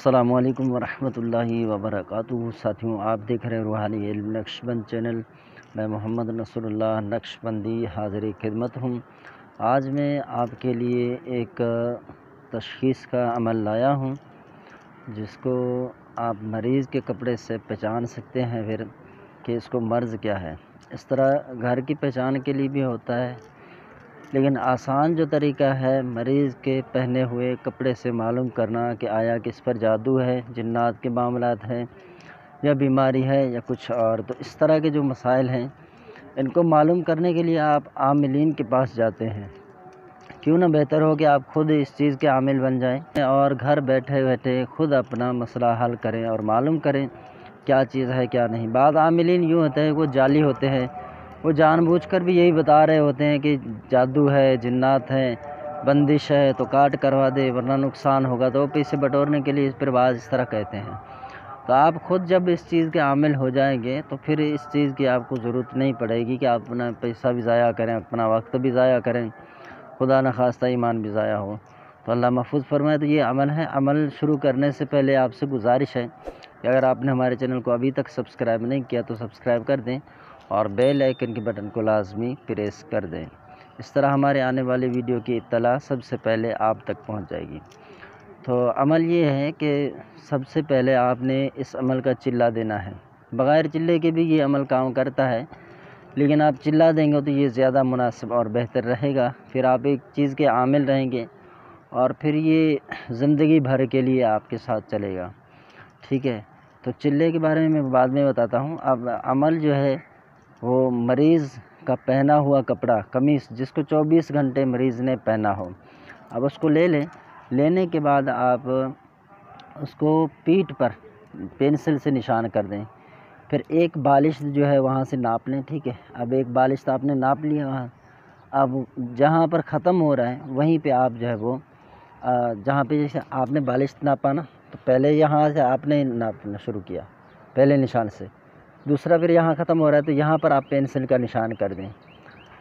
अस्सलामुअलैकुम वरहमतुल्लाहि वबरकातुहू। साथियों, आप देख रहे हैं रूहानी इल्म नक्शबंद चैनल। मैं मोहम्मद नसरुल्लाह नक्शबंदी हाज़िर खिदमत हूँ। आज मैं आपके लिए एक तशख़ीस का अमल लाया हूँ जिसको आप मरीज़ के कपड़े से पहचान सकते हैं फिर कि इसको मर्ज़ क्या है। इस तरह घर की पहचान के लिए भी होता है, लेकिन आसान जो तरीका है मरीज़ के पहने हुए कपड़े से मालूम करना कि आया किस पर जादू है, जिन्नात के मामलात हैं या बीमारी है या कुछ और। तो इस तरह के जो मसाइल हैं इनको मालूम करने के लिए आप आमिलीन के पास जाते हैं। क्यों ना बेहतर हो कि आप ख़ुद इस चीज़ के आमिल बन जाएं और घर बैठे बैठे ख़ुद अपना मसला हल करें और मालूम करें क्या चीज़ है क्या नहीं। बाद आमिलीन यूँ होते हैं, वो जाली होते हैं, वो जानबूझकर भी यही बता रहे होते हैं कि जादू है, जिन्नात है, बंदिश है तो काट करवा दे वरना नुकसान होगा, तो पैसे बटोरने के लिए इस पर बाज़ इस तरह कहते हैं। तो आप ख़ुद जब इस चीज़ के आमिल हो जाएंगे तो फिर इस चीज़ की आपको ज़रूरत नहीं पड़ेगी कि आप अपना पैसा भी ज़ाया करें, अपना वक्त भी ज़ाया करें, खुदा न खास्ता ईमान भी ज़ाया हो। तो अल्लाह महफूज फरमाए। तो ये अमल है। अमल शुरू करने से पहले आपसे गुजारिश है कि अगर आपने हमारे चैनल को अभी तक सब्सक्राइब नहीं किया तो सब्सक्राइब कर दें और बेल आइकन के बटन को लाजमी प्रेस कर दें। इस तरह हमारे आने वाले वीडियो की इत्तला सबसे पहले आप तक पहुंच जाएगी। तो अमल ये है कि सबसे पहले आपने इस अमल का चिल्ला देना है। बग़ैर चिल्ले के भी ये अमल काम करता है, लेकिन आप चिल्ला देंगे तो ये ज़्यादा मुनासिब और बेहतर रहेगा। फिर आप एक चीज़ के आमिल रहेंगे और फिर ये ज़िंदगी भर के लिए आपके साथ चलेगा। ठीक है, तो चिल्ले के बारे में मैं बाद में बताता हूँ। अब अमल जो है वो मरीज़ का पहना हुआ कपड़ा, कमीज़ जिसको 24 घंटे मरीज़ ने पहना हो, अब उसको ले लें। लेने के बाद आप उसको पीठ पर पेंसिल से निशान कर दें। फिर एक बालिश जो है वहाँ से नाप लें। ठीक है, अब एक बालिश तो आपने नाप लिया वहाँ, अब जहाँ पर ख़त्म हो रहा है वहीं पे आप जो है वो जहाँ पे जैसे आपने बालिश नापा ना, तो पहले यहाँ से आपने नापना शुरू किया पहले निशान से, दूसरा फिर यहाँ ख़त्म हो रहा है तो यहाँ पर आप पेंसिल का निशान कर दें।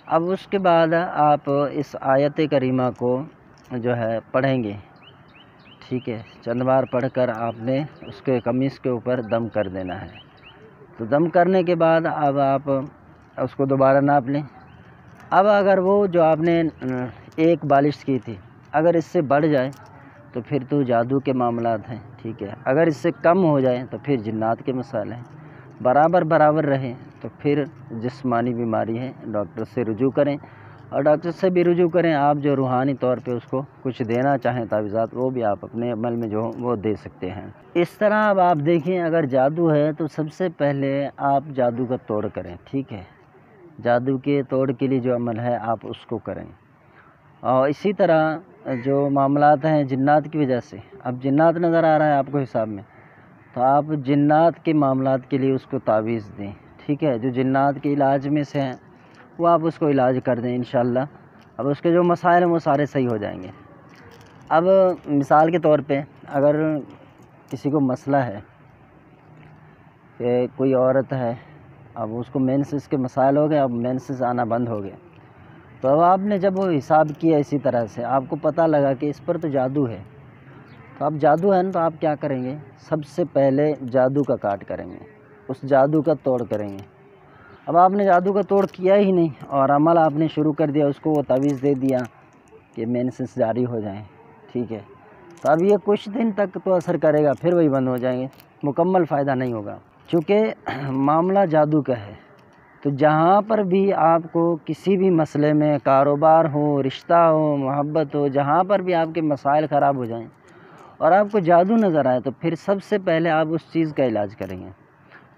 अब उसके बाद आप इस आयत करीमा को जो है पढ़ेंगे। ठीक है, चंद बार पढ़कर आपने उसके कमीज़ के ऊपर दम कर देना है। तो दम करने के बाद अब आप उसको दोबारा नाप लें। अब अगर वो जो आपने एक बालिश की थी अगर इससे बढ़ जाए तो फिर तो जादू के मामलात हैं। ठीक है, अगर इससे कम हो जाए तो फिर जिन्नात के मसाले हैं। बराबर बराबर रहें तो फिर जिस्मानी बीमारी है, डॉक्टर से रुजू करें। और डॉक्टर से भी रुजू करें आप जो रूहानी तौर पे उसको कुछ देना चाहें तावीज़ात, वो भी आप अपने अमल में जो वो दे सकते हैं। इस तरह अब आप देखें, अगर जादू है तो सबसे पहले आप जादू का तोड़ करें। ठीक है, जादू के तोड़ के लिए जो अमल है आप उसको करें। और इसी तरह जो मामलात हैं जिन्नात की वजह से, अब जिन्नात नज़र आ रहा है आपको हिसाब में, तो आप जिन्नात के मामलात के लिए उसको तावीज़ दें। ठीक है, जो जिन्नात के इलाज में से हैं वो आप उसको इलाज कर दें इंशाअल्लाह। अब उसके जो मसाइल हैं वो सारे सही हो जाएंगे। अब मिसाल के तौर पे अगर किसी को मसला है कि कोई औरत है, अब उसको मेंसेस के मसाइल हो गए, अब मेंसेस आना बंद हो गए, तो अब आपने जब वो हिसाब किया इसी तरह से आपको पता लगा कि इस पर तो जादू है, तो अब जादू है ना, तो आप क्या करेंगे, सबसे पहले जादू का काट करेंगे, उस जादू का तोड़ करेंगे। अब आपने जादू का तोड़ किया ही नहीं और अमल आपने शुरू कर दिया, उसको वो तावीज़ दे दिया कि मेंसेस जारी हो जाएं। ठीक है, तो अब ये कुछ दिन तक तो असर करेगा, फिर वही बंद हो जाएंगे, मुकम्मल फ़ायदा नहीं होगा। चूँकि मामला जादू का है, तो जहाँ पर भी आपको किसी भी मसले में, कारोबार हो, रिश्ता हो, मोहब्बत हो, जहाँ पर भी आपके मसाइल ख़राब हो जाएं और आपको जादू नज़र आए, तो फिर सबसे पहले आप उस चीज़ का इलाज करेंगे।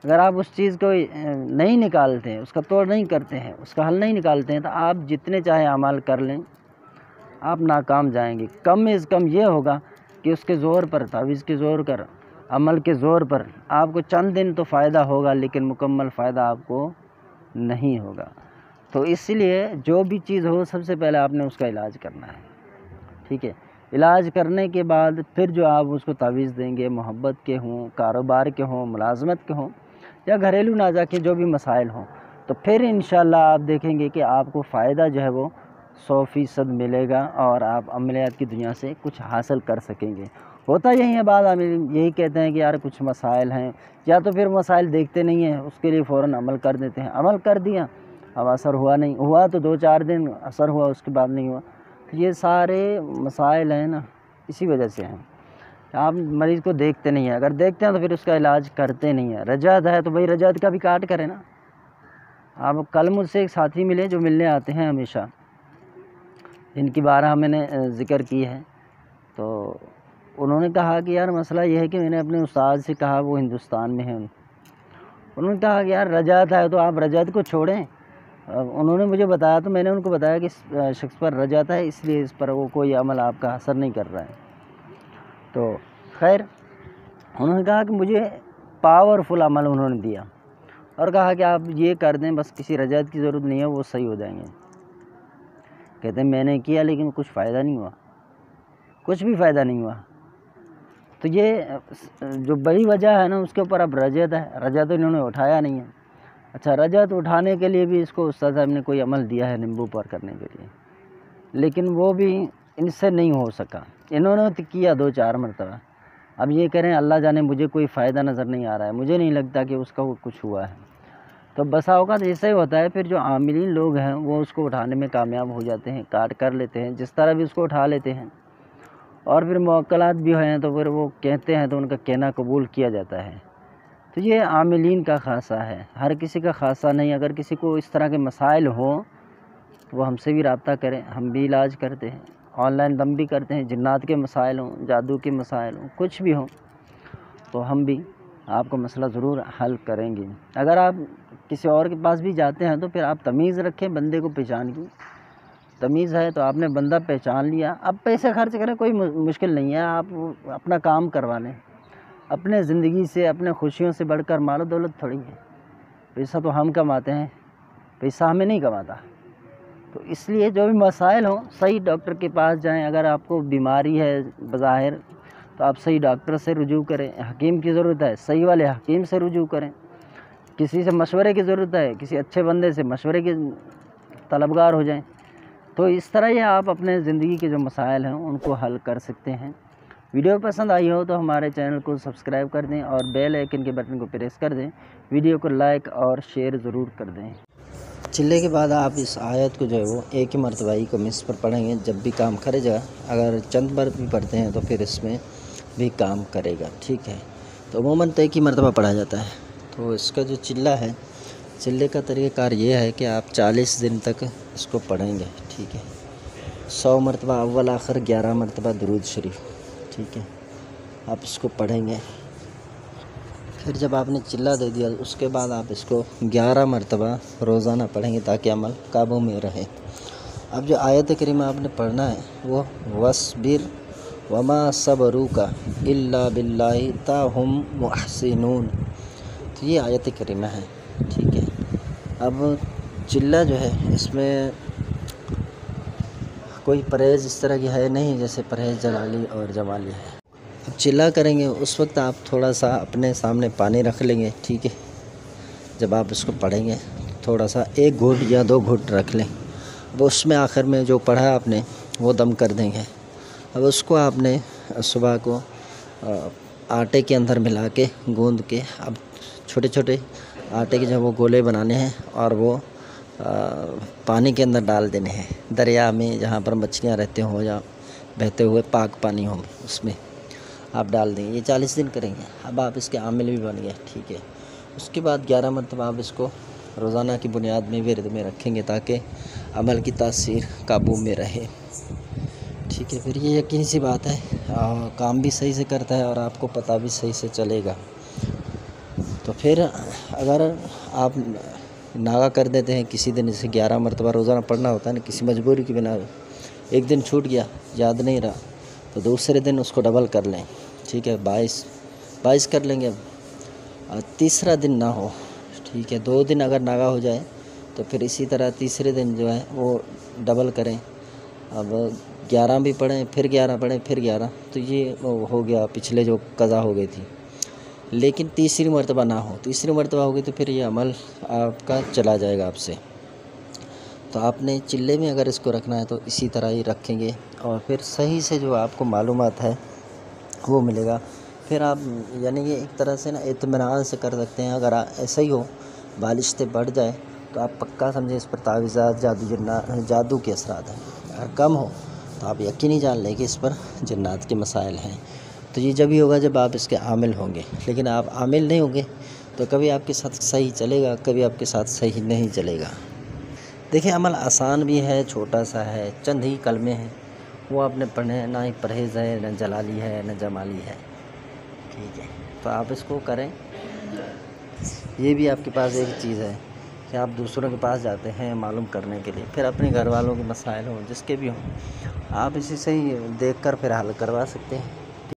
अगर आप उस चीज़ को नहीं निकालते हैं, उसका तोड़ नहीं करते हैं, उसका हल नहीं निकालते हैं, तो आप जितने चाहे अमल कर लें आप नाकाम जाएंगे। कम से कम ये होगा कि उसके ज़ोर पर, तावीज़ के ज़ोर पर, अमल के ज़ोर पर आपको चंद दिन तो फ़ायदा होगा, लेकिन मुकम्मल फ़ायदा आपको नहीं होगा। तो इसलिए जो भी चीज़ हो सबसे पहले आपने उसका इलाज करना है। ठीक है, इलाज करने के बाद फिर जो आप उसको तावीज़ देंगे, मोहब्बत के हों, कारोबार के हों, मुलाज़मत के हों या घरेलू नाज़ा के जो भी मसाइल हों, तो फिर इंशाअल्लाह आप देखेंगे कि आपको फ़ायदा जो है वो 100% मिलेगा और आप अमलियात की दुनिया से कुछ हासिल कर सकेंगे। होता यही है बात, हम यही कहते हैं कि यार कुछ मसाइल हैं, या तो फिर मसाइल देखते नहीं हैं, उसके लिए फ़ौरन अमल कर देते हैं। अमल कर दिया, अब असर हुआ नहीं, हुआ तो 2-4 दिन असर हुआ, उसके बाद नहीं हुआ। तो ये सारे मसाइल हैं ना, इसी वजह से हैं। आप मरीज़ को देखते नहीं हैं, अगर देखते हैं तो फिर उसका इलाज करते नहीं हैं। रजत है तो भाई रजत का भी काट करें ना। आप कल मुझसे एक साथी मिले जो मिलने आते हैं हमेशा, जिनकी 12 मैंने ज़िक्र की है। तो उन्होंने कहा कि यार मसला ये है कि मैंने अपने उस्ताद से कहा, वो हिंदुस्तान में हैं, उन्होंने कहा कि यार रजत है तो आप रजत को छोड़ें। उन्होंने मुझे बताया तो मैंने उनको बताया कि इस शख्स पर रजत है, इसलिए इस पर वो कोई अमल आपका असर नहीं कर रहा है। तो खैर उन्होंने कहा कि मुझे पावरफुल अमल उन्होंने दिया और कहा कि आप ये कर दें, बस किसी रजत की ज़रूरत नहीं है, वो सही हो जाएंगे। कहते हैं मैंने किया लेकिन कुछ फ़ायदा नहीं हुआ, कुछ भी फ़ायदा नहीं हुआ। तो ये जो बड़ी वजह है ना, उसके ऊपर अब रजत है, रजत तो इन्होंने उठाया नहीं है। अच्छा, रजत उठाने के लिए भी इसको उस्ताद साहब ने कोई अमल दिया है नींबू पर करने के लिए, लेकिन वो भी इनसे नहीं हो सका। इन्होंने तो किया 2-4 मरतबा। अब ये करें अल्लाह जाने, मुझे कोई फ़ायदा नज़र नहीं आ रहा है, मुझे नहीं लगता कि उसका वो कुछ हुआ है। तो बसा होगा तो ऐसा ही होता है। फिर जो आमिलीन लोग हैं वो उसको उठाने में कामयाब हो जाते हैं, काट कर लेते हैं, जिस तरह भी उसको उठा लेते हैं। और फिर मुवक्कलात भी हैं तो फिर वो कहते हैं तो उनका कहना कबूल किया जाता है। तो ये आमिलीन का ख़ासा है, हर किसी का ख़ासा नहीं। अगर किसी को इस तरह के मसाइल हों तो वो हमसे भी रब्ता करें, हम भी इलाज करते हैं, ऑनलाइन दम भी करते हैं। जिन्नात के मसाइल हों, जादू के मसाइल हों, कुछ भी हों, तो हम भी आपको मसला ज़रूर हल करेंगे। अगर आप किसी और के पास भी जाते हैं तो फिर आप तमीज़ रखें, बंदे को पहचान की। तमीज़ है तो आपने बंदा पहचान लिया, अब पैसे खर्च करें, कोई मुश्किल नहीं है, आप अपना काम करवा लें। अपने ज़िंदगी से, अपने खुशियों से बढ़कर मालो दौलत थोड़ी है। पैसा तो हम कमाते हैं, पैसा हमें नहीं कमाता। तो इसलिए जो भी मसाइल हों, सही डॉक्टर के पास जाएं। अगर आपको बीमारी है बज़ाहिर तो आप सही डॉक्टर से रुजू करें। हकीम की ज़रूरत है, सही वाले हकीम से रुजू करें। किसी से मशवरे की ज़रूरत है, किसी अच्छे बंदे से मशवरे के तलबगार हो जाएं। तो इस तरह ही आप अपने ज़िंदगी के जो मसाइल हैं उनको हल कर सकते हैं। वीडियो पसंद आई हो तो हमारे चैनल को सब्सक्राइब कर दें और बेल आइकन के बटन को प्रेस कर दें। वीडियो को लाइक और शेयर ज़रूर कर दें। चिल्ले के बाद आप इस आयत को जो है वो एक ही मरतबा ही कमीज़ पर पढ़ेंगे, जब भी काम करेगा। अगर चंद बार भी पढ़ते हैं तो फिर इसमें भी काम करेगा, ठीक है। तो अमूमन तो एक ही मरतबा पढ़ा जाता है। तो इसका जो चिल्ला है, चिल्ले का तरीक़ाकार ये है कि आप 40 दिन तक इसको पढ़ेंगे, ठीक है। 100 मरतबा अव्वल आखिर, 11 मरतबा दुरूद शरीफ, ठीक है। आप इसको पढ़ेंगे। फिर जब आपने चिल्ला दे दिया उसके बाद आप इसको 11 मरतबा रोज़ाना पढ़ेंगे ताकि अमल काबू में रहे। अब जो आयत करीमा आपने पढ़ना है वो वस्बिर वमा सबरुका इल्ला बिल्लाहि ताहुम मुहसिनून, तो ये आयत करीमा है, ठीक है। अब चिल्ला जो है इसमें कोई परहेज़ इस तरह की है नहीं जैसे परहेज़ जलाली और जमाली है। अब चिल्ला करेंगे उस वक्त आप थोड़ा सा अपने सामने पानी रख लेंगे, ठीक है। जब आप इसको पढ़ेंगे थोड़ा सा 1 घूंट या 2 घूंट रख लें। अब उसमें आखिर में जो पढ़ा आपने वो दम कर देंगे। अब उसको आपने सुबह को आटे के अंदर मिला के गूंद के, अब छोटे छोटे आटे के जो वो गोले बनाने हैं और वो पानी के अंदर डाल देने हैं। दरिया में जहाँ पर मछलियाँ रहते हों या बहते हुए पाक पानी होंगे उसमें आप डाल देंगे। ये 40 दिन करेंगे। अब आप इसके आमिल भी बन गए, ठीक है। उसके बाद 11 मरतबा आप इसको रोज़ाना की बुनियाद में विर्द में रखेंगे ताकि अमल की तासीर काबू में रहे, ठीक है। फिर ये यकीनी सी बात है, काम भी सही से करता है और आपको पता भी सही से चलेगा। तो फिर अगर आप नागा कर देते हैं किसी दिन, इसे 11 मरतबा रोज़ाना पढ़ना होता है ना, किसी मजबूरी की बिना एक दिन छूट गया, याद नहीं रहा, तो दूसरे दिन उसको डबल कर लें, ठीक है। 22 कर लेंगे। अब तीसरा दिन ना हो, ठीक है। 2 दिन अगर नागा हो जाए तो फिर इसी तरह तीसरे दिन जो है वो डबल करें। अब 11 भी पढ़ें, फिर 11 पढ़ें, फिर 11, तो ये हो गया पिछले जो कज़ा हो गई थी। लेकिन तीसरी मरतबा ना हो, तीसरी मरतबा हो गई तो फिर ये अमल आपका चला जाएगा आपसे। तो आपने चिल्ले में अगर इसको रखना है तो इसी तरह ही रखेंगे और फिर सही से जो आपको मालूमात है वो मिलेगा। फिर आप यानी कि एक तरह से ना इत्मीनान से कर सकते हैं। अगर ऐसा ही हो, बालिश्तें बढ़ जाए तो आप पक्का समझे इस पर तावीज़ात, जादू के असरात हैं। अगर कम हो तो आप यकीनी जान लें कि इस पर जन्नात के मसाइल हैं। तो ये जब ही होगा जब आप इसके आमिल होंगे। लेकिन आप आमिल नहीं होंगे तो कभी आपके साथ सही चलेगा, कभी आपके साथ सही नहीं चलेगा। देखिए, अमल आसान भी है, छोटा सा है, चंद ही कलमे हैं, वो आपने पढ़ने हैं। ना ही परहेज़ है, ना जलाली है, ना जमाली है। ठीक है, तो आप इसको करें। ये भी आपके पास एक चीज़ है कि आप दूसरों के पास जाते हैं मालूम करने के लिए, फिर अपने घर वालों के मसाइल हों, जिसके भी हों, आप इसी से ही देख कर फिर हल करवा सकते हैं।